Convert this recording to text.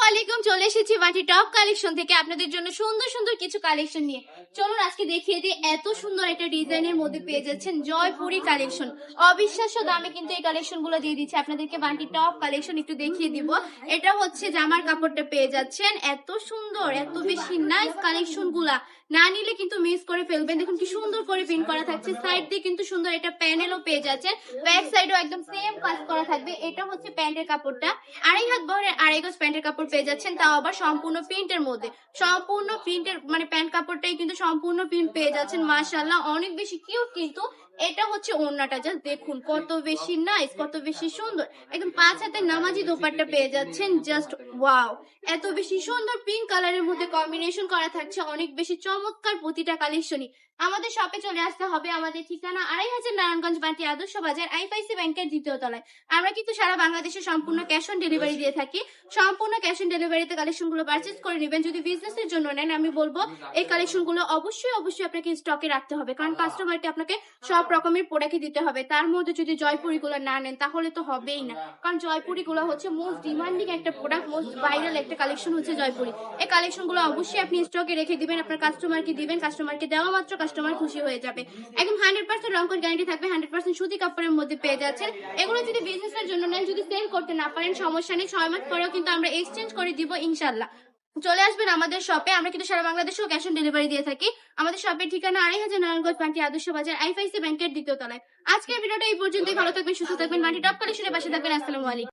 আলাইকুম, চলে এসেছি বাটি টপ কালেকশন থেকে আপনাদের জন্য সুন্দর সুন্দর কিছু কালেকশন নিয়ে। চলুন আজকে দেখিয়ে দিই। এত সুন্দর একটা ডিজাইনের মধ্যে পেয়ে যাচ্ছেন জয়পুরি কালেকশন। অবিশ্বাস্য দামে কিন্তু এই কালেকশন গুলো দিয়ে দিচ্ছে আপনাদেরকে। বাটি টপ কালেকশন একটু দেখিয়ে দিব। এটা হচ্ছে জামার কাপড়টা পেয়ে যাচ্ছেন। এত সুন্দর, এত বেশি নাইস কালেকশন গুলা না নিলে কিন্তু মিস করে ফেলবেন। দেখুন কি সুন্দর করে প্রিন্ট করা থাকছে, সাইড দিয়ে কিন্তু সুন্দর এটা প্যানেলও পেয়ে যাচ্ছেন, ব্যাক সাইডও একদম সেম কাজ করা থাকবে। এটা হচ্ছে প্যান্টের কাপড়টা, 2.5 হাত বহরের 2.5 গজ প্যান্টের কাপড় পেয়ে যাচ্ছেন, তাও আবার সম্পূর্ণ প্রিন্টের মধ্যে। সম্পূর্ণ প্রিন্টের মানে প্যান্ট কাপড়টাই কিন্তু সম্পূর্ণ প্রিন্ট পেয়ে যাচ্ছেন। মাশাআল্লাহ অনেক বেশি কিউট। কিন্তু এটা হচ্ছে ওড়নাটা, জাস্ট দেখুন কত বেশি নাইস, কত বেশি সুন্দর। একদম 5 হাতের নামাজি দোপাট্টা পেয়ে যাচ্ছেন, জাস্ট ওয়াও। এত বেশি সুন্দর পিঙ্ক কালারের মধ্যে কম্বিনেশন করা থাকছে, অনেক বেশি চমৎকার প্রতিটা কালেকশনই। আমাদের শপে চলে আসতে হবে। আমাদের ঠিকানা 2.5 নারায়ণগঞ্জ বাটি আদর্শ বাজার, আইএফআইসি ব্যাংকের 2য় তলায়। আমরা কিন্তু সারা বাংলাদেশে সম্পূর্ণ ক্যাশ অন ডেলিভারি দিয়ে থাকি। সম্পূর্ণ ক্যাশ অন ডেলিভারিতে কালেকশন গুলো পারচেজ করে নেবেন। যদি বিজনেসের জন্য নেন, আমি বলবো এই কালেকশন গুলো অবশ্যই আপনাকে স্টকে রাখতে হবে, কারণ কাস্টমারকে আপনাকে সব রকমের প্রোডাক্টই দিতে হবে। তার মধ্যে যদি জয়পুরি গুলো না নেন তাহলে তো হবেই না, কারণ জয়পুরি গুলো হচ্ছে মোস্ট ডিমান্ডিং একটা প্রোডাক্ট, মোস্ট ভাইরাল একটা কালেকশন হচ্ছে জয়পুরি। এই কালেকশন গুলো অবশ্যই আপনি স্টকে রেখে দিবেন, আপনার কাস্টমারকে দিবেন। কাস্টমারকে দেওয়া মাত্র কাস্টমার খুশি হয়ে যাবে। একদম 100% রঙের গ্যারান্টি থাকবে, 100% সুতি কাপড়ের মধ্যে পেয়ে যাচ্ছেন। এগুলো যদি বিজনেসের জন্য নেন, যদি সেল করতে না পারেন সমস্যা নেই, 6 মাস পরেও কিন্তু আমরা এক্সচেঞ্জ করে দিব ইনশাল্লাহ। চলে আসবেন আমাদের শপে। আমরা কিন্তু সারা বাংলাদেশেও ক্যাশ অন ডেলিভারি দিয়ে থাকি। আমাদের শপের ঠিকানা 2.5 নারায়ণগঞ্জ বাটি আদর্শ বাজার, আইএফআইসি ব্যাংকের 2য় তলায়। আজকের ভিডিওটা এই পর্যন্তই। ভালো থাকবেন, সুস্থ থাকবেন, বাটি টপ কালেকশনের পাশে থাকবেন। আসসালামু আলাইকুম।